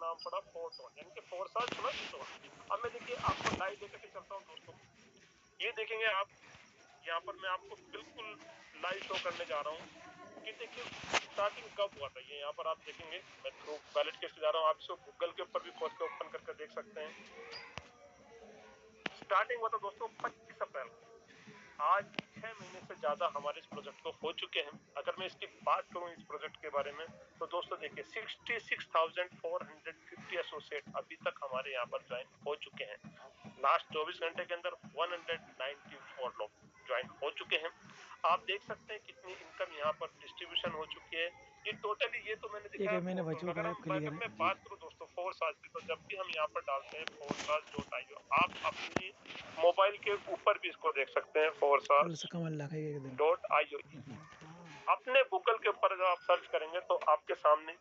नाम पड़ा फोरटोन, यानी कि फोरसाज प्लस टोन। अब मैं देखिए आपको लाइव लेकर के चलता हूँ दोस्तों, ये देखेंगे आप, यहाँ पर मैं आपको बिल्कुल लाइव शो करने जा रहा हूँ कि देखिए स्टार्टिंग कब हुआ था। ये यहाँ पर आप देखेंगे, मैं थ्रू वैलिड केस से जा रहा हूँ, आप इसको गूगल के ऊपर भी खोज के ओपन करके देख सकते हैं। स्टार्टिंग हुआ था दोस्तों 25 अप्रैल को। आज 6 महीने से ज्यादा हमारे इस प्रोजेक्ट को हो चुके हैं। अगर मैं इसकी बात करूं इस प्रोजेक्ट के बारे में, तो दोस्तों देखिए 66,450 एसोसिएट अभी तक हमारे यहाँ पर ज्वाइन हो चुके हैं। लास्ट 24 घंटे के अंदर 194 लोग ज्वाइन हो चुके हैं। आप देख सकते हैं कितनी इनकम यहाँ पर डिस्ट्रीब्यूशन हो चुकी है। ये टोटली, ये तो मैंने दिखाया। अगर मैं बात करूं दोस्तों फोरसाज की, तो जब भी हम यहाँ पर डालते हैं foursaaj.io, आप अपनी मोबाइल के ऊपर भी इसको देख सकते हैं foursaaj.io। अपने गूगल के ऊपर अगर आप सर्च करेंगे तो आपके सामने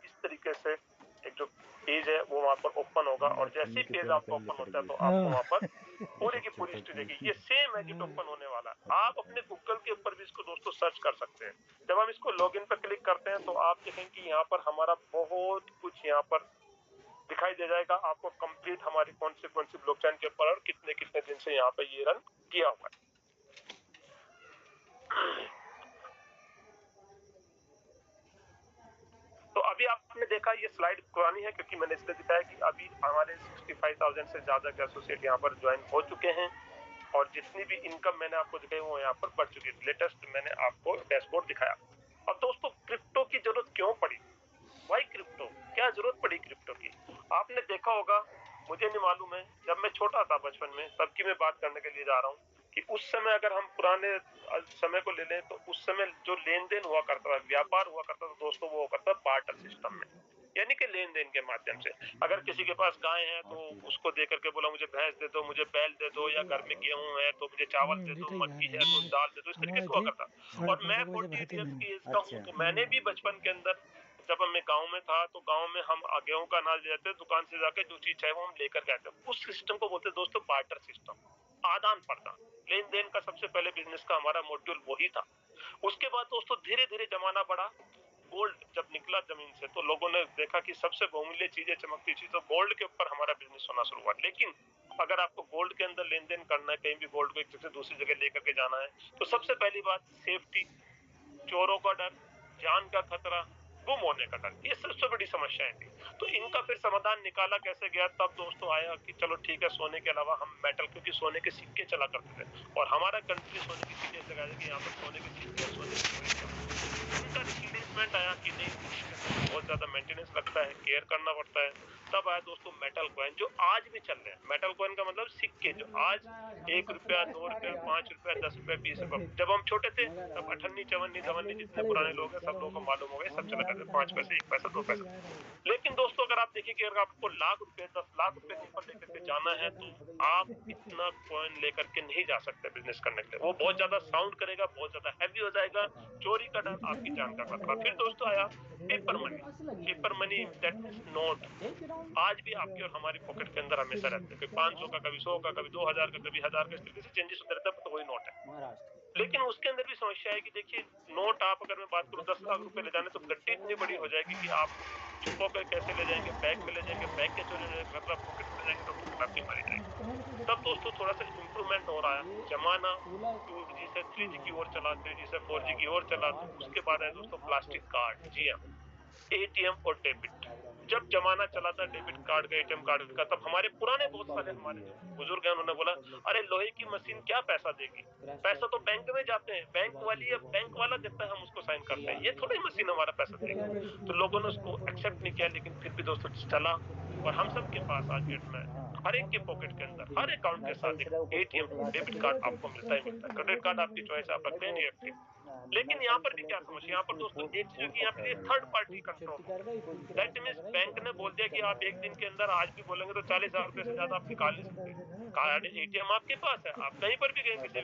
इस तरीके से एक जो पेज है वो वहाँ पर ओपन होगा, और जैसे ही पेज आपका ओपन होता है तो आपको वहाँ पर पूरी की पूरी हिस्ट्री देखिए। ये सेम एडिट ओपन होने वाला है। आप अपने गूगल के ऊपर भी इसको दोस्तों सर्च कर सकते हैं। जब हम इसको लॉगिन पर क्लिक करते हैं तो आप देखेंगे कि यहाँ पर हमारा बहुत कुछ यहाँ पर दिखाई दे जाएगा आपको, कंप्लीट हमारी कौन सी ब्लॉकचेन के ऊपर और कितने कितने दिन से यहाँ पे ये रन किया हुआ है। तो अभी आपने देखा, ये स्लाइड पुरानी है क्योंकि मैंने इसलिए दिखाया कि अभी हमारे 65,000 से ज्यादा के एसोसिएट यहाँ पर ज्वाइन हो चुके हैं, और जितनी भी इनकम मैंने आपको दिखाई वो यहाँ पर बढ़ चुकी है। लेटेस्ट मैंने आपको डैशबोर्ड दिखाया। अब दोस्तों क्रिप्टो की जरूरत क्यों पड़ी, वाई क्रिप्टो, क्या जरूरत पड़ी क्रिप्टो की? आपने देखा होगा, मुझे नहीं मालूम है, जब मैं छोटा था बचपन में, तब की मैं बात करने के लिए जा रहा हूँ कि उस समय अगर हम पुराने समय को ले लें तो उस समय जो लेन देन हुआ करता था, व्यापार हुआ करता था दोस्तों, वो करता था बार्टर सिस्टम में, यानी कि लेन देन के माध्यम से। अगर किसी के पास गाय है तो उसको दे करके बोला मुझे भैंस दे दो, मुझे बैल दे दो, या घर में गेहूं है तो मुझे चावल दे दो, मक्की है तो दाल दे दो, इस तरीके से हुआ करता। और मैं 48 ईयर्स की एज का हूँ, तो मैंने भी बचपन के अंदर, जब मैं गांव में था तो गांव में हम गेहूं का अनाज लेते, दुकान से जाके जो चीज चाहिए वो हम लेकर गए थे। उस सिस्टम को बोलते दोस्तों बार्टर सिस्टम, आदान प्रदान, लेन देन का सबसे पहले बिजनेस का हमारा मॉड्यूल वही था। उसके बाद दोस्तों धीरे धीरे जमाना बढ़ा, गोल्ड जब निकला जमीन से तो लोगों ने देखा कि सबसे बहुमूल्य चीजें चमकती थी, तो गोल्ड के ऊपर हमारा बिजनेस होना शुरू हुआ। लेकिन अगर आपको गोल्ड के अंदर लेन देन करना है, कहीं भी गोल्ड को एक जगह से दूसरी जगह लेकर के जाना है, तो सबसे पहली बात सेफ्टी, चोरों का डर, जान का खतरा, गुम होने का डर, ये सबसे बड़ी समस्याएं थी। तो इनका फिर समाधान निकाला कैसे गया, तब दोस्तों आया कि चलो ठीक है, सोने के अलावा हम मेटल, क्योंकि सोने के सिक्के चला करते थे और हमारा कंट्री सोने की सिक्के लगा कि यहाँ पर सोने के सिक्के, सोने की इनका रिप्लेसमेंट आया कि नहीं, बहुत ज्यादा मेंटेनेंस लगता है, केयर करना पड़ता है। तब आया दोस्तों मेटल कॉइन, जो आज भी चल रहे हैं। मेटल कॉइन का मतलब सिक्के, जो आज 1 रुपया, 2 रुपया, 5 रुपया, 10 रुपया, 20 रुपया। जब हम छोटे थे तब अठन्नी, चवन्नी, धवन्नी, जितने पुराने लोग हैं सब लोगों को मालूम हो गए, सब चला करते 5 पैसे, 1 पैसा, 2 पैसा। लेकिन दोस्तों अगर आप देखिए कि अगर आपको लाख रुपए, 10 लाख रुपए कहीं पर लेकर के जाना है तो आप इतना कॉइन लेकर के नहीं जा सकते बिजनेस करने के लिए। वो बहुत ज्यादा साउंड करेगा, बहुत ज्यादा हैवी हो जाएगा, चोरी का डर, आपकी जान का खतरा। फिर दोस्तों आया paper money. Paper money that means note, आज भी आपके और हमारी पॉकेट के अंदर हमेशा रहते हैं। कभी 500 का, कभी 100 का, कभी 2000 का, कभी 1000 का, इस तरीके से चेंजेस होते रहते हैं, तो वही नोट है। लेकिन उसके अंदर भी समस्या है कि देखिए नोट, आप अगर मैं बात करूं 10 लाख रुपए ले जाने, तो गड्डी इतनी बड़ी हो जाएगी कि आप छुपा कर कैसे ले जाएंगे, बैग में ले जाएंगे, बैग के चोरी हो जाएगा, खतरा पॉकेट में ले जाएंगे तो आपकी मारी जाएगी। तब दोस्तों थोड़ा सा इम्प्रूवमेंट हो रहा है, जमाना 2G से 3G की ओर चला, 3G से 4G की ओर चला। तो उसके बाद है दोस्तों प्लास्टिक कार्ड, जी हाँ, एटीएम और डेबिट। जब जमाना चला था डेबिट कार्ड का, एटीएम कार्ड का, तब हमारे पुराने बहुत सारे हमारे जो बुजुर्ग हैं उन्होंने बोला अरे लोहे की मशीन क्या पैसा देगी, पैसा तो बैंक में जाते हैं, बैंक वाली या बैंक वाला देता है, हम उसको साइन करते हैं, ये थोड़ी मशीन हमारा पैसा देगी। तो लोगों ने उसको एक्सेप्ट नहीं किया, लेकिन फिर भी दोस्तों चला। और हम सब के पास आज डेट में हर एक के पॉकेट के अंदर, हर अकाउंट के साथ एक एटीएम डेबिट कार्ड आपको मिलता ही मिलता है। क्रेडिट कार्ड आपकी चॉइस, आप रखते हैं नहीं रखते। लेकिन यहाँ पर भी क्या समस्या, यहाँ पर दोस्तों एक चीज की यहाँ पे third party control, that means bank ने बोल दिया कि आप एक दिन के अंदर आज भी बोलेंगे तो 40,000 रुपए से ज्यादा आप निकाल नहीं सकते। कार्ड, एटीएम आपके पास है, आप कहीं पर भी गए किसी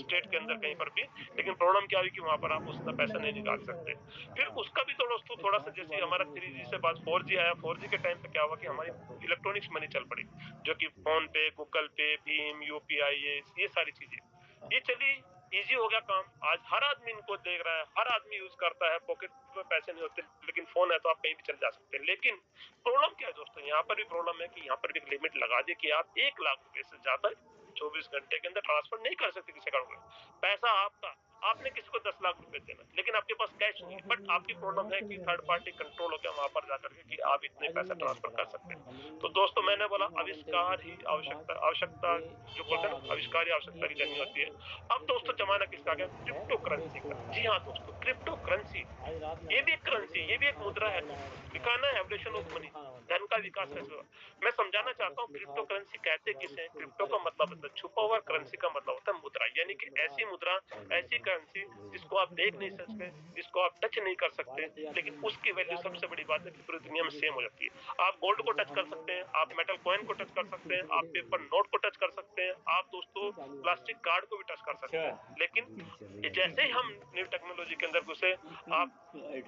स्टेट के अंदर कहीं पर भी, लेकिन प्रॉब्लम क्या हुई कि वहां पर आप उतना पैसा नहीं निकाल सकते। फिर उसका भी तो दोस्तों थोड़ा सा, जैसे हमारा 3G से बाद 4G आया, 4G के टाइम पे क्या हुआ कि हमारी इलेक्ट्रॉनिक्स मनी चल पड़ी, जो कि फोन पे, गूगल पे, भीम, यूपीआई, ये सारी चीजें ये चली। इजी हो गया काम। आज हर आदमी इनको देख रहा है, हर आदमी यूज करता है। पॉकेट में पैसे नहीं होते लेकिन फोन है तो आप कहीं भी चले जा सकते हैं। लेकिन प्रॉब्लम क्या है दोस्तों, यहाँ पर भी प्रॉब्लम है कि यहाँ पर भी एक लिमिट लगा दी कि आप 1 लाख रुपए से ज्यादा 24 घंटे के अंदर ट्रांसफर नहीं कर सकते किसी अकाउंट में। पैसा आपका, आपने किसी को 10 लाख रुपए देना लेकिन आपके पास कैश नहीं है। बट आपकी प्रॉब्लम है कि थर्ड पार्टी कंट्रोल हो गया वहां पर जाकर के कि आप इतने पैसा ट्रांसफर कर सकते हैं। तो दोस्तों मैंने बोला आविष्कार ही आवश्यकता, आवश्यकता जो बोलते हैं ना, आविष्कार ही आवश्यकता की जननी होती है। अब दोस्तों जमाना किसका आ गया, क्रिप्टो करेंसी का। जी हाँ दोस्तों, क्रिप्टो करेंसी ये भी एक करेंसी, ये भी एक मुद्रा है दोस्तों। लिखा ना एवोल्यूशन ऑफ मनी, धन का विकास कैसे हुआ। मैं समझाना चाहता हूँ क्रिप्टो करेंसी कहते किसे हैं। क्रिप्टो का मतलब होता है छुपा हुआ, करेंसी का मतलब होता है मुद्रा, यानी कि ऐसी मुद्रा, ऐसी करेंसी जिसको आप देख नहीं सकते, जिसको आप टच नहीं कर सकते, लेकिन उसकी वैल्यू सबसे बड़ी बात है कि पूरी दुनिया में सेम हो जाती है। आप गोल्ड को टच कर सकते हैं, आप मेटल कॉइन को टच कर सकते हैं, आप पेपर नोट को टच कर सकते हैं, आप दोस्तों प्लास्टिक कार्ड को भी टच कर सकते हैं। लेकिन जैसे ही हम न्यू टेक्नोलॉजी के अंदर घुसे, आप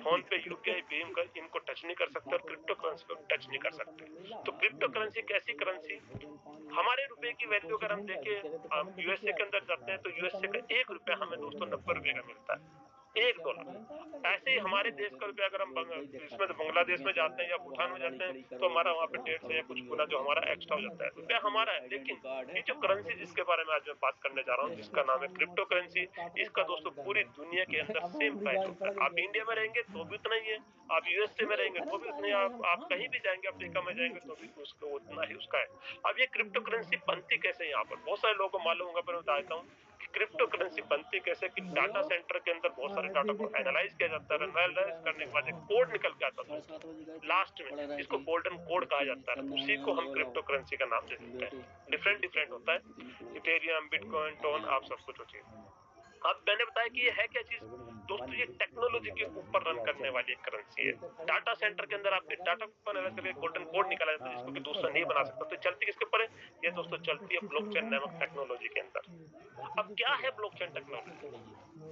फोन पे यूपीआई भीम का इनको टच नहीं कर सकते और क्रिप्टो करेंसी को टच नहीं कर सकते। तो क्रिप्टो करेंसी कैसी करेंसी, हमारे रुपए की वैल्यू अगर हम देखें, हम यूएसए के अंदर जाते हैं तो यूएसए का 1 रुपया हमें दोस्तों 90 रुपए का मिलता है, $1। ऐसे ही हमारे देश का रुपया अगर हम इसमें तो बांग्लादेश में जाते हैं या भूटान में जाते हैं तो हमारा वहाँ पे 150 या कुछ गुना जो हमारा एक्स्ट्रा हो जाता है। रुपया हमारा है, लेकिन ये जो करेंसी जिसके बारे में आज मैं बात करने जा रहा हूँ, जिसका नाम है क्रिप्टो करेंसी, इसका दोस्तों पूरी दुनिया के अंदर सेम प्राइस होता है। आप इंडिया में रहेंगे तो भी उतना ही है, आप यूएसए में रहेंगे तो भी उतना ही, आप कहीं भी जाएंगे अफ्रीका में जाएंगे तो भी उसको उतना ही उसका है। अब ये क्रिप्टो करेंसी बनती कैसे, यहाँ पर बहुत सारे लोगों को मालूम होगा, पर मैं बताता हूँ कि क्रिप्टो करेंसी बनती कैसे। कि डाटा सेंटर के अंदर बहुत सारे डाटा को एनालाइज किया जाता है, एनालाइज करने के बाद एक कोड निकल के आता है दोस्तों लास्ट में, जिसको गोल्डन कोड कहा जाता है, उसी को हम क्रिप्टो करेंसी का नाम दे देते हैं। डिफरेंट डिफरेंट होता है, इथेरियम, बिटकॉइन, टोन, आप सब कुछ होती है। अब मैंने बताया कि ये है क्या चीज दोस्तों, ये टेक्नोलॉजी के ऊपर रन करने वाली एक करेंसी है। डाटा सेंटर के अंदर आपके डाटा को एनालाइज करके गोल्डन कोड निकाला जाता है जिसको कि दूसरा नहीं बना सकता। तो चलती किसके ऊपर है, ये दोस्तों चलती है ब्लॉकचेन नामक टेक्नोलॉजी के अंदर। अब क्या है ब्लॉकचेन टेक्नोलॉजी,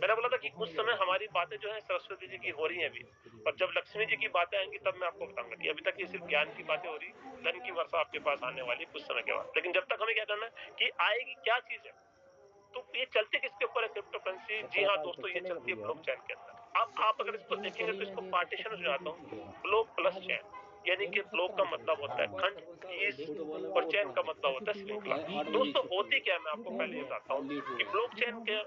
मैंने बोला था कि उस समय हमारी बातें जो है सरस्वती जी की हो रही है अभी, और जब लक्ष्मी जी की बातें आएंगी तब मैं आपको बताऊंगा कि अभी तक ये सिर्फ ज्ञान की बातें हो रही, धन की वर्षा आपके पास आने वाली कुछ समय के बाद। लेकिन जब तक हमें क्या करना है कि आएगी क्या चीज है। तो ये चलते किसके ऊपर है क्रिप्टो करेंसी, जी हाँ दोस्तों ये चलती है ब्लॉकचेन के अंदर। अब आप अगर इसको देखेंगे तो इसको पार्टीशन में आता हूँ, ब्लॉक प्लस चेन, यानी कि ब्लॉक का मतलब होता है खंड, पीस, और चेन का मतलब होता है श्रृंखला। दोस्तों होती क्या है मैं आपको पहले बताता हूँ कि ब्लॉकचेन के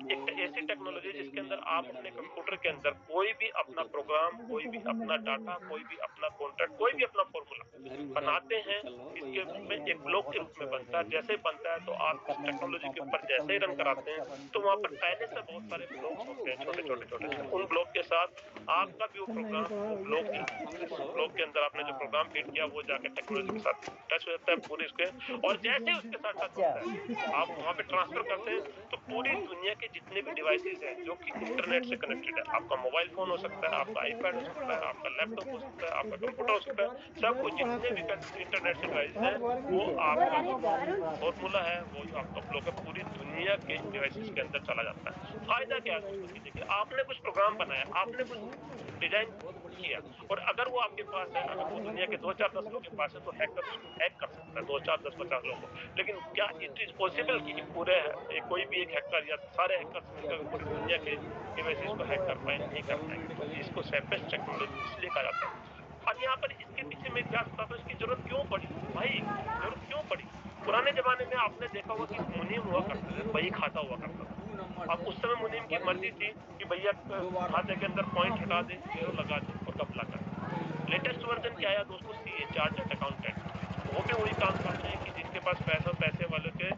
एक ऐसी टेक्नोलॉजी जिसके अंदर आप अपने कंप्यूटर के अंदर कोई भी अपना प्रोग्राम, कोई भी अपना डाटा, कोई भी अपना कॉन्ट्रैक्ट, कोई भी अपना फॉर्मूला बनाते हैं, इसके रूप में एक ब्लॉक के रूप में बनता है। जैसे बनता है तो आप इस टेक्नोलॉजी के ऊपर जैसे ही रन कराते हैं तो वहां पर पहले से बहुत सारे ब्लॉक्स होते हैं, छोटे छोटे छोटे से। उन ब्लॉक के साथ आपका भी वो प्रोग्राम, वो ब्लॉक ही, जिस ब्लॉक के अंदर आपने जो प्रोग्राम फीड किया वो जाकर टेक्नोलॉजी के साथ टच हो जाता है पूरे इसके। और जैसे ही उसके साथ टच होता है आप वहां पे ट्रांसफर करते हैं तो पूरी दुनिया के जितने भी डिवाइसेस हैं जो कि इंटरनेट से कनेक्टेड है, आपका मोबाइल फोन हो सकता है, आपका आईपैड हो सकता है, आपका लैपटॉप हो सकता है, आपका कंप्यूटर हो सकता है, सब कुछ जितने भी इंटरनेट से डिवाइस है वो आपका जो फॉर्मूला है, वो जो आपका ब्लॉक है पूरी दुनिया के डिवाइसेस के अंदर चला जाता है। फायदा क्या है दोस्तों की, देखिए आपने कुछ प्रोग्राम बनाया, आपने कुछ डिजाइन किया, और अगर वो आपके पास है, अगर वो दुनिया के 2 4 10 लोगों के पास है तो हैकर उसको हैक कर सकता है, 2 4 10 50 लोगों को। लेकिन क्या इट इज पॉसिबल कि पूरे कोई भी एक हैकर या सारे हैकर्स मिलकर पूरी दुनिया के डिवाइसेस को हैक कर पाए, नहीं कर पाएंगे। तो इसको सेफेस्ट टेक्नोलॉजी इसलिए कहा जाता है। अब यहाँ पर इसके पीछे मैं इतिहास बताता हूँ, इसकी जरूरत क्यों पड़ी भाई, जरूरत क्यों पड़ी। पुराने जमाने में आपने देखा होगा कि मुनीम हुआ करते थे, बही खाता हुआ करता था। अब उस समय मुनीम की मर्जी थी कि भैया खाते के अंदर पॉइंट हटा दे, जीरो लगा दे और घपला कर दे। लेटेस्ट वर्जन क्या आया दोस्तों, सीए, चार्टर्ड अकाउंटेंट। वो भी वही काम करते हैं कि जिनके पास पैसा, पैसे वाले के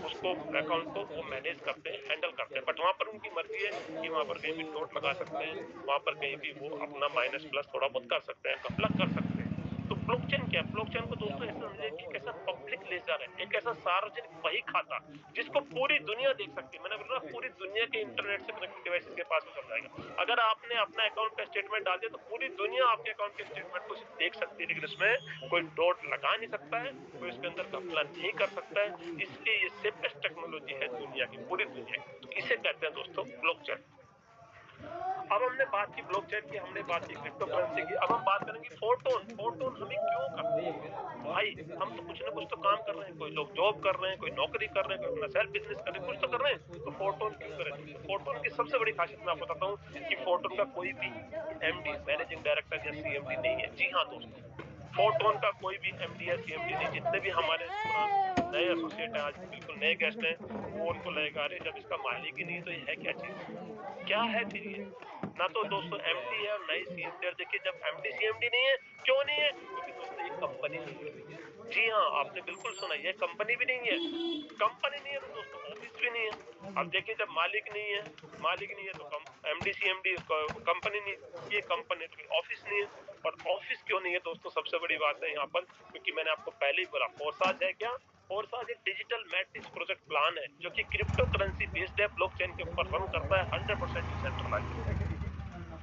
उसको अकाउंट को वो मैनेज करते हैं, हैंडल करते हैं। बट वहां पर उनकी मर्जी है कि वहां पर कहीं भी डॉट लगा सकते हैं, वहां पर कहीं भी वो अपना माइनस प्लस थोड़ा बहुत कर सकते हैं, घपला कर सकते हैं। तो ब्लॉकचेन क्या है, ब्लॉकचेन को दोस्तों ऐसे समझे कि कैसा पब्लिक लेजर है, एक ऐसा सार्वजनिक बही खाता जिसको पूरी दुनिया देख सकती है। मैंने बोला पूरी दुनिया के इंटरनेट से कनेक्टेड डिवाइसेस के पास में चल जाएगा। अगर आपने अपना अकाउंट का स्टेटमेंट डाल दिया तो पूरी दुनिया आपके अकाउंट के स्टेटमेंट को सिर्फ देख सकती है, लेकिन उसमें कोई डॉट लगा नहीं सकता है, कोई उसके अंदर घपला नहीं कर सकता है। इसलिए ये सेफेस्ट टेक्नोलॉजी है दुनिया की, पूरी दुनिया की। तो इसे कहते हैं दोस्तों ब्लॉकचेन। अब हमने बात की ब्लॉकचेन की, हमने बात की क्रिप्टो करेंसी की, अब हम बात करेंगे फोरटोन। फोरटोन हमें क्यों करना है भाई? हम तो कुछ ना कुछ तो काम कर रहे हैं, कोई लोग जॉब कर रहे हैं, कोई नौकरी कर रहे हैं, कोई अपना सेल्फ बिजनेस कर रहे हैं, कुछ तो कर रहे हैं, तो फोरटोन क्यों करें? तो फोरटोन की सबसे बड़ी खासियत मैं आपको बताता हूँ कि फोरटोन का कोई भी एमडी, मैनेजिंग डायरेक्टर या सीएमडी नहीं है। जी हाँ दोस्तों, फोरटोन का कोई भी एमडी या सीएमडी नहीं। जितने भी हमारे नए एसोसिएट हैं, आज बिल्कुल नए गेस्ट हैं, वो उनको लगेगा अरे जब इसका मालिक ही नहीं तो ये है क्या चीज, क्या है फिर ये? ना तो दोस्तों एमडी है और नई सीएमडी। और देखिए जब एमडी सीएमडी नहीं है, क्यों नहीं है? क्योंकि दोस्तों ये कंपनी नहीं है। जी हाँ, आपने बिल्कुल सुना, ये कंपनी भी नहीं है। कंपनी नहीं है तो दोस्तों ऑफिस भी नहीं है। अब देखिए जब मालिक नहीं है, तो एमडी सीएमडी कंपनी नहीं, ये कंपनी तो ऑफिस नहीं है। और ऑफिस क्यों नहीं है दोस्तों? सबसे बड़ी बात है यहाँ पर, क्योंकि मैंने आपको पहले ही बोला, फोरसाज है क्या? फोरसाज एक डिजिटल मैट्रिक्स प्रोजेक्ट प्लान है जो कि क्रिप्टो करेंसी बेस्ड है, ब्लॉकचेन के ऊपर रन करता है, 100% डिसेंट्रलाइज्ड।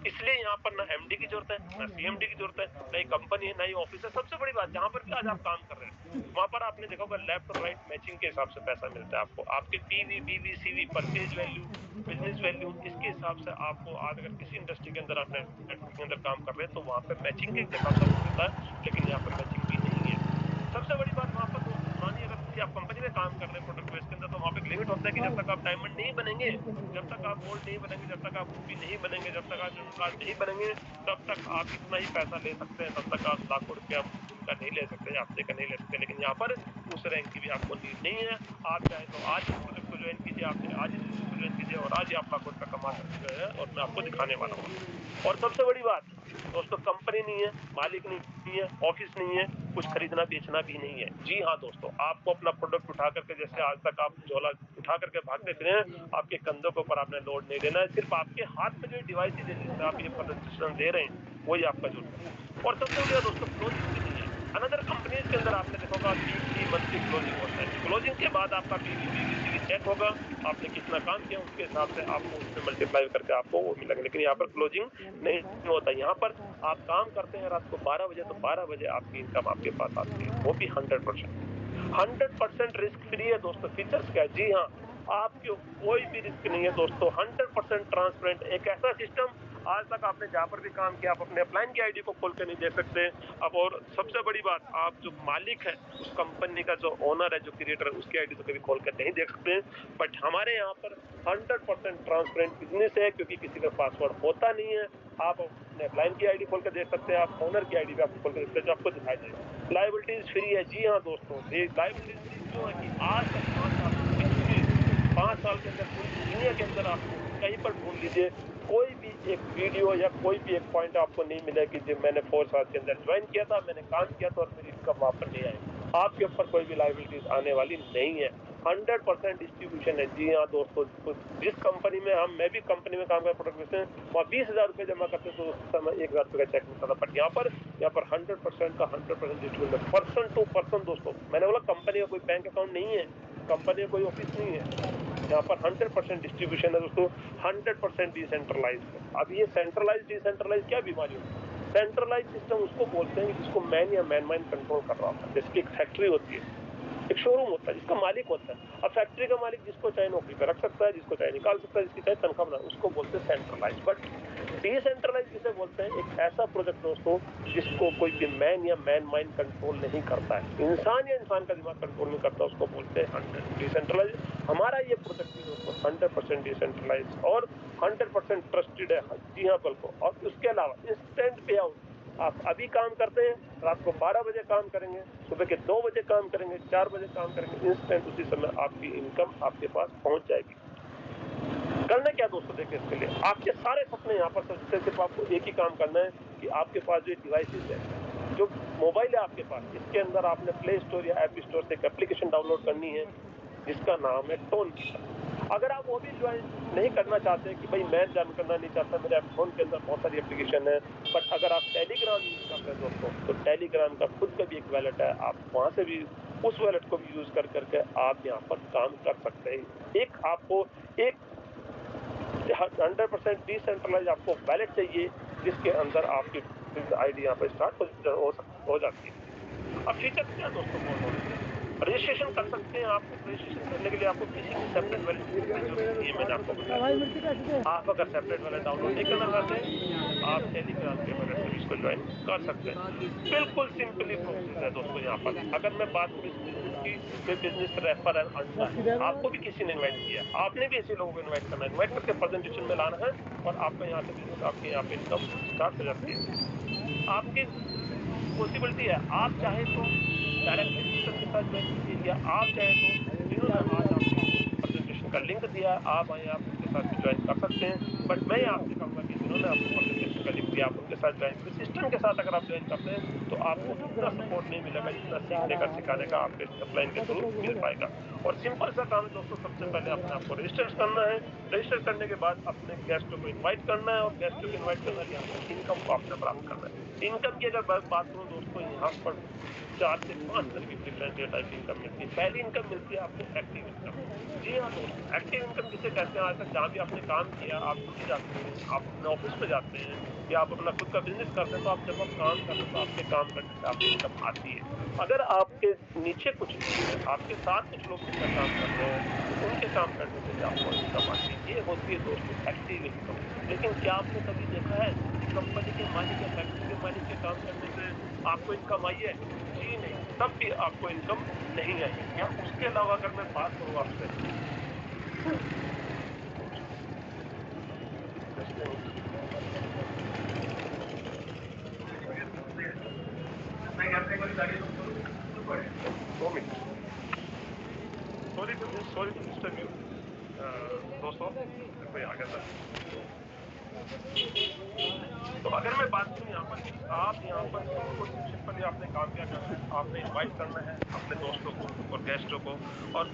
इसलिए यहाँ पर ना एमडी की जरूरत है, ना सीएमडी की जरूरत है, ना ही कंपनी है, ना ही ऑफिस है। सबसे बड़ी बात, जहां पर भी आज आप काम कर रहे हैं, वहां पर आपने देखा होगा लेफ्ट और राइट मैचिंग के हिसाब से पैसा मिलता है आपको। आपके पीवी, बीवी, CV, purchase value, business value, इसके हिसाब से आपको आज अगर किसी इंडस्ट्री के अंदर आप नेटवर्क के अंदर काम कर रहे हैं तो वहां पर मैचिंग के हिसाब से आपको मिलता है, लेकिन यहाँ पर मैचिंग भी नहीं है। सबसे बड़ी बात वहां पर दोस्तों, मानिए अगर किसी आप कंपनी में काम कर रहे हैं प्रोडक्ट बेस के अंदर, तो वहां पे एक लिमिट होता है कि जब तक आप डायमंड नहीं बनेंगे, जब तक आप गोल्ड नहीं बनेंगे, जब तक आप रूबी नहीं बनेंगे, जब तक आप एमराल्ड नहीं बनेंगे, तब तक आप इतना ही पैसा ले सकते हैं, तब तक आप लाखों रुपया का नहीं ले सकते, हफ्ते का नहीं ले सकते। लेकिन यहाँ पर उस रैंक की भी आपको नीड नहीं है। आप चाहे तो आज इस प्रोजेक्ट को ज्वाइन कीजिए, आप चाहे आज इस बिजनेस को ज्वाइन कीजिए और आज ही आप लाखों रुपया कमा सकते हैं, और मैं आपको दिखाने वाला हूँ। और सबसे बड़ी बात दोस्तों, कंपनी नहीं है, मालिक नहीं है, ऑफिस नहीं है, कुछ खरीदना बेचना भी नहीं है। जी हाँ दोस्तों, आपको अपना प्रोडक्ट उठा करके, जैसे आज तक आप झोला उठा करके भागते फिरे हैं, आपके कंधों के ऊपर आपने लोड नहीं देना है। सिर्फ आपके हाथ में जो डिवाइसेज है जिससे आप ये प्रेजेंटेशन दे रहे हैं, वही आपका जरूरत है। और सबसे बड़ी दोस्तों, क्लोजिंग भी नहीं है। अनदर कंपनीज के अंदर आपने देखा होगा वीकली, मंथली क्लोजिंग होता है। क्लोजिंग के बाद आपका पीवी चेक होगा, आपने कितना काम किया उसके हिसाब से आपको उसमें मल्टीप्लाई करके आपको वो मिलेगा। लेकिन यहाँ पर क्लोजिंग नहीं होता। यहाँ पर आप काम करते हैं रात को 12 बजे, तो 12 बजे आपकी इनकम आपके पास आती है, वो भी 100% रिस्क फ्री है दोस्तों। फीचर्स क्या है? जी हाँ, आपको कोई भी रिस्क नहीं है दोस्तों, 100% ट्रांसपेरेंट। एक ऐसा सिस्टम, आज तक आपने जहाँ पर भी काम किया, आप अपने अपलाइन की आईडी को खोल के नहीं दे सकते अब। और सबसे बड़ी बात, आप जो मालिक है उस कंपनी का, जो ओनर है, जो क्रिएटर है, उसकी आईडी तो कभी खोल कर नहीं देख सकते। बट हमारे यहाँ पर 100% ट्रांसपेरेंट बिजनेस है, क्योंकि किसी का पासवर्ड होता नहीं है। आप अपने अपलाइन की आईडी खोल कर देख सकते हैं, आप ओनर की आईडी भी आपको खोल कर देख सकते हैं, जो आपको दिखाई जाएगी। लाइबिलिटीज फ्री है। जी हाँ दोस्तों, लाइबिलिटीज फ्री क्यों है? कि आज तक 5 साल के अंदर पूरी दुनिया के अंदर आप कहीं पर ढूंढ लीजिए, कोई भी एक वीडियो या कोई भी एक पॉइंट आपको नहीं मिला कि जब मैंने 4 साल के अंदर ज्वाइन किया था, मैंने काम किया था और मेरी इनकम वापस नहीं आई। आपके ऊपर कोई भी लाइबिलिटीज आने वाली नहीं है। 100% डिस्ट्रीब्यूशन है। जी हाँ दोस्तों, जिस कंपनी में मैं भी कंपनी में काम कर प्रोडक्ट बेचते हैं, वहाँ 20,000 रुपये जमा करते तो उस समय 1,000 रुपये का चेक मिलता था। बट यहाँ पर 100% का 100% डिस्ट्रीब्यूशन, पर्सन टू पर्सन दोस्तों। मैंने बोला कंपनी का कोई बैंक अकाउंट नहीं है, कंपनी का कोई ऑफिस नहीं है। यहाँ पर 100% डिस्ट्रीब्यूशन है दोस्तों, 100% डिसेंट्रलाइज है। अब ये सेंट्रलाइज डिसेंट्रलाइज क्या बीमारी होती है? सेंट्रलाइज सिस्टम उसको बोलते हैं जिसको मैन या मैन माइंड कंट्रोल कर रहा होता है। जैसे कि एक फैक्ट्री होती है, एक शोरूम होता है जिसका मालिक होता है। अब फैक्ट्री का मालिक जिसको चाहे नौकरी पे रख सकता है, जिसको चाहे निकाल सकता है, जिसकी चाहे तनख्वाह बना, उसको बोलते हैं सेंट्रलाइज। बट डिसेंट्रलाइज किसे बोलते हैं? एक ऐसा प्रोजेक्ट दोस्तों जिसको कोई भी मैन या मैन माइंड कंट्रोल नहीं करता है, इंसान या इंसान का दिमाग कंट्रोल नहीं करता, उसको बोलते हैं डिसेंट्रलाइज। हमारा ये प्रोजेक्ट भी दोस्तों 100% डिसेंट्रलाइज और 100% ट्रस्टेड है। जी हाँ बिल्कुल। और उसके अलावा इंस्टेंट पे आउट, आप अभी काम करते हैं, रात को 12 बजे काम करेंगे, सुबह के 2 बजे काम करेंगे, 4 बजे काम करेंगे, इंस्टेंट उसी समय आपकी इनकम आपके पास पहुंच जाएगी। करना क्या दोस्तों? देखिए, इसके लिए आपके सारे सपने यहाँ पर सिर्फ आपको एक ही काम करना है कि आपके पास जो डिवाइसेस है, जो मोबाइल है आपके पास, इसके अंदर आपने प्ले स्टोर या ऐप स्टोर से एक एप्लीकेशन डाउनलोड करनी है जिसका नाम है टोन कीपर। अगर आप वो भी ज्वाइन नहीं करना चाहते कि भाई मैं ज्वाइन करना नहीं चाहता, मेरे फोन के अंदर बहुत सारी एप्लीकेशन है, बट अगर आप टेलीग्राम यूज करते हैं दोस्तों, तो टेलीग्राम का खुद का भी एक वैलेट है, आप वहां से भी उस वैलेट को भी यूज कर करके आप यहाँ पर काम कर सकते हैं। एक आपको एक 100% डिसेंट्रलाइज आपको वैलेट चाहिए जिसके अंदर आपकी आईडी यहाँ पर स्टार्ट हो जाती है। अब फीचर क्या दोस्तों? रजिस्ट्रेशन कर सकते हैं। आपको रजिस्ट्रेशन करने के लिए आपको किसी भी सेपरेट वैलेट की जरूरत नहीं है, मैंने आपको बताया। आप अगर सेपरेट वैलेट डाउनलोड नहीं करना चाहते, आप टेलीग्राम के वैलेट सर्विस को ज्वाइन कर सकते हैं। बिल्कुल सिंपली प्रोसेस है दोस्तों। यहाँ पर अगर मैं बात करूँ इस बिजनेस की, कोई बिजनेस रेफर एंड अर्न, आपको भी किसी ने इन्वाइट किया, आपने भी ऐसे लोगों को इन्वाइट करना है, इन्वाइट करके प्रेजेंटेशन में लाना है और आपका यहाँ से बिजनेस, आपके यहाँ पे इनकम स्टार्ट हो जाती है। आपकी पॉसिबिलिटी है, आप चाहे तो डायरेक्टली सिस्टम के साथ ज्वाइन कीजिए, या आप चाहे तो जिन्होंने आज आपको प्रेजेंटेशन का लिंक दिया, आप आए, आप उनके साथ भी ज्वाइन कर सकते हैं। बट मैं आपसे कहूंगा कि जिन्होंने आपको प्रेजेंटेशन का लिंक दिया, आप उनके साथ ज्वाइन करें। सिस्टम के साथ अगर आप ज्वाइन करते हैं तो आपको इतना सपोर्ट नहीं मिलेगा जितना सीखने का, सिखाने का आपके अपलाइन के थ्रू मिल पाएगा। और सिंपल सा काम है दोस्तों, सबसे पहले अपने आपको रजिस्टर करना है। रजिस्टर करने के बाद अपने गेस्टों को इन्वाइट करना है, और गेस्टों को इन्वाइट करना है, यहाँ पर इनकम को आपने प्राप्त करना है। इनकम की अगर बात करूं दोस्तों, यहाँ पर 4 से 5 तरह की डिफरेंट टाइप की इनकम मिलती है। पहली इनकम मिलती है आपको एक्टिव इनकम। जी हाँ दोस्तों, एक्टिव इनकम जिसे कहते हैं, आज तक जहाँ भी आपने काम किया, आप ड्यूटी जाते हैं, आप अपने ऑफिस में जाते हैं, या आप अपना खुद का बिजनेस करते हैं, तो आप जब आप काम करते हैं तो आपके काम करने से आपकी इनकम आती है। अगर आपके नीचे कुछ लोग हैं, आपके साथ कुछ लोग मिलकर काम कर रहे हैं, तो उनके काम करने से भी आपको इनकम आती है। ये होती है दोस्तों एक्टिव इनकम। लेकिन क्या आपने कभी देखा है कि कंपनी के मालिक या फैक्ट्री के मालिक के काम करने से आपको इनकम आई है? जी नहीं, तब भी आपको इनकम नहीं आई। या उसके अलावा अगर मैं बात करूं आपसे, दो minute, sorry sorry to disturb you दोस्तों, कोई आ गया था। तो अगर मैं बात करूं यहाँ पर कि आप यहाँ पर सिंपल सिंपली आपने काम क्या करना है, आपने इनवाइट करना है अपने दोस्तों को और गेस्टों को, और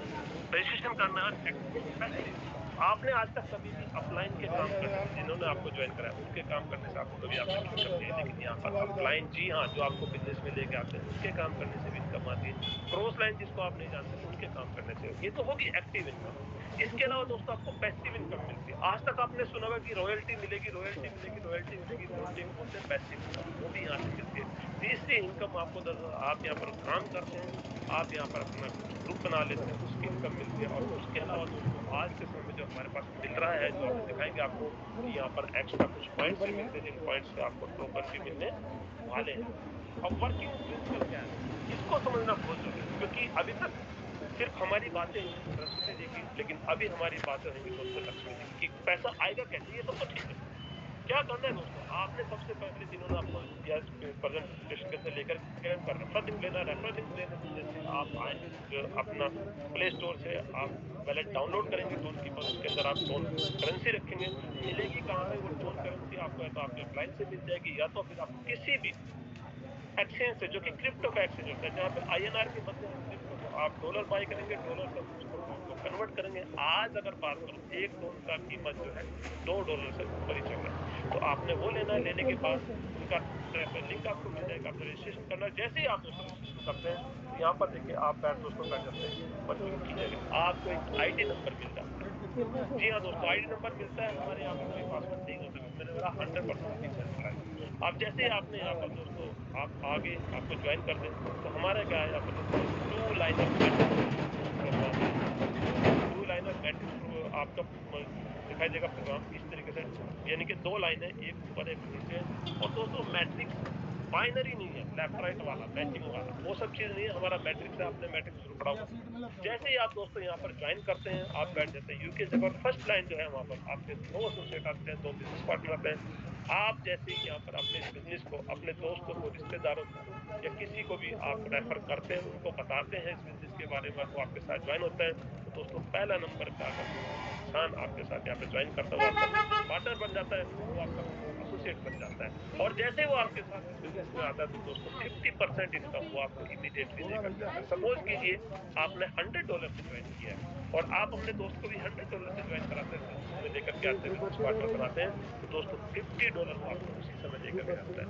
रजिस्ट्रेशन करना है पैसिव। आपने आज तक कभी भी अपलाइन के काम करने से, जिन्होंने आपको ज्वाइन करा है उनके काम करने से आपको कभी आपकी इनकम नहीं है, लेकिन यहाँ पर अपलाइन, जी हाँ, जो आपको बिजनेस में लेके आते हैं उनके काम करने से भी इनकम आती है। क्रॉस लाइन जिसको आप नहीं जानते, उनके काम करने से, ये तो होगी एक्टिव इनकम। इसके अलावा दोस्तों आपको पैसिव इनकम मिलती है। आज तक आपने सुना होगा कि रॉयल्टी मिलेगी, रॉयल्टी मिलेगी, रॉयल्टी मिलेगी, रॉयल्टी को बोलते हैं पैसिव इनकम, वो भी यहाँ से मिलती है। तीसरी इनकम आपको, आप यहाँ पर काम करते हैं, आप यहाँ पर अपना कुछ ग्रुप बना लेते हैं, उसकी इनकम मिलती है। और उसके अलावा दोस्तों आज के समय में जो हमारे पास मिल रहा है, जो आप दिखाएंगे आपको कि यहाँ पर एक्स्ट्रा कुछ पॉइंट्स भी मिलते हैं, जिन पॉइंट्स से आपको टोकन भी मिलने वाले हैं। अब वर्किंग प्रिंसिपल क्या है, इसको समझना बहुत जरूरी है, क्योंकि अभी तक सिर्फ हमारी बातें हुई सरस्वती जी की, लेकिन अभी हमारी बातें होंगी दोस्तों लक्ष्मी जी की, कि पैसा आएगा कैसे। ये सब तो ठीक है, क्या करना है दोस्तों, आपने सबसे पहले जिन्होंने आपको प्रेजेंटेशन के लेकर गए, उनका रेफर लिंक लेना। रेफर लिंक लेने से आप आए अपना प्ले स्टोर से आप वैलेट डाउनलोड करेंगे टोन की, पर उसके अंदर आप टोन करेंसी रखेंगे। मिलेगी कहाँ पे वो टोन करेंसी आपको? या तो आपके क्लाइंट से मिल जाएगी, या तो फिर आपको किसी भी एक्सचेंज से, जो कि क्रिप्टो का एक्सचेंज होता है, जहाँ पे आईएनआर के बदले हम क्रिप्टो को, आप डॉलर बाय करेंगे, डॉलर से हम उसको टोन को कन्वर्ट करेंगे। आज अगर बात करूं, एक टोन का कीमत जो है $2 से ऊपर ही चल रहा है। तो आपने वो लेना है, लेने के बाद उनका लिंक आपको मिल जाएगा, आपने रजिस्ट्रेशन करना है। जैसे ही आप दोस्तों रजिस्ट्रेशन करते हैं, तो यहाँ पर देखिए, आप बैठ दोस्तों बैठ जाते हैं, ऊपर क्लिक कीजिएगा, आपको एक आईडी नंबर मिल जाता है। जी हाँ दोस्तों, आईडी नंबर मिलता है। हमारे यहाँ पर कोई पासवर्ड नहीं होता, क्योंकि मैंने बोला 100% डिसेंट्रलाइज्ड। अब जैसे ही आपने यहाँ पर दोस्तों आप आगे आपको ज्वाइन कर दें, तो हमारा क्या है यहाँ पर दोस्तों, 2 लाइनर मैट्रिक्स प्रोग्राम है। 2 लाइनर मैट्रिक्स आपका दिखाई देगा प्रोग्राम इस तरीके से, यानी कि 2 लाइनें, एक ऊपर एक नीचे। और दोस्तों मैट्रिक्स बाइनरी नहीं है, लेफ्ट राइट वाला मैचिंग वाला, वो सब चीज नहीं है। हमारा मैट्रिक्स है, आपने मैट्रिक्स जरूर पढ़ा होगा। जैसे ही आप दोस्तों यहाँ पर ज्वाइन करते हैं, आप बैठ जाते हैं यूके जगह, फर्स्ट लाइन जो है वहाँ पर आपके 2 एसोसिएट आते हैं, 2 बिजनेस पार्टनर आते हैं। आप जैसे ही यहाँ पर अपने इस बिजनेस को अपने दोस्तों को, रिश्तेदारों को, या किसी को भी आप रेफर करते हैं, उनको बताते हैं इस बिजनेस के बारे में, वो आपके साथ ज्वाइन होता है, तो दोस्तों पहला नंबर का अगर कोई इंसान आपके साथ यहाँ पे ज्वाइन करता है, वो आपका बिजनेस पार्टनर बन जाता है, वो आपका बिजनेस एसोसिएट बन जाता है। और जैसे ही वो आपके साथ इस बिजनेस में आता है, तो दोस्तों 50% इनकम वो आपको इमीडिएटली देकर जाता है। सपोज कीजिए आपने $100 से ज्वाइन किया है, और आप अपने दोस्त को भी $100 से ज्वाइन कराते हैं, बिजनेस में लेकर के आते हैं, बिजनेस पार्टनर बनाते हैं, तो दोस्तों $50 वो आपको उसी समय देकर जाता है।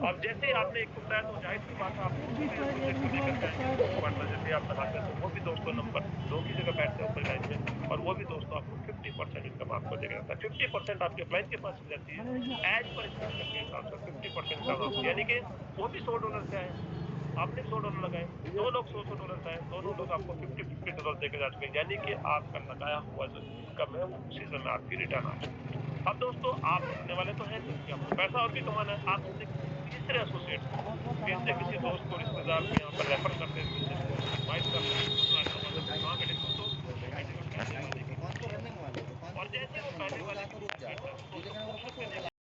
अब जैसे ही आपने एक को बताया, तो जाहिर सी बात है आप दूसरे एसोसिएट को लेकर के आएंगे, बिजनेस पार्टनर। जैसे आप बनाते हैं, तो वो भी दोस्तों नंबर 2 की जगह बैठते हैं ऊपर लाइन में, और वो भी दोस्तों आपको 50% इनकम आपको देकर जाता है। 50% आपके क्लाइंट के पास चली जाती है, एज पर स्ट्रक्चर के हिसाब से 50% इनकम आपको, यानी कि वो भी $100 से आया, आपने $100 लगाए, 2 लोग $100-100 लगाए, दोनों लोग आपको $50-50 देके जा चुके हैं, यानी कि आपका लगाया हुआ जो इनकम है वो उसी समय आपकी रिटर्न आ चुकी है। अब दोस्तों आप रुकने वाले तो हैं नहीं कि आपको पैसा और भी कमाना है, आप अपने किसी तीसरे एसोसिएट को, फिर से किसी दोस्त को, रिश्तेदार को यहाँ पर रेफर कर दें, जिसको इनवाइट कर लें, वहाँ पे दोस्तों वो बैठेगा पहले वाले की सीट पे और जैसे वो पहले वाले की सीट पे बैठा है, तो दोस्तों कोशिश करिएगा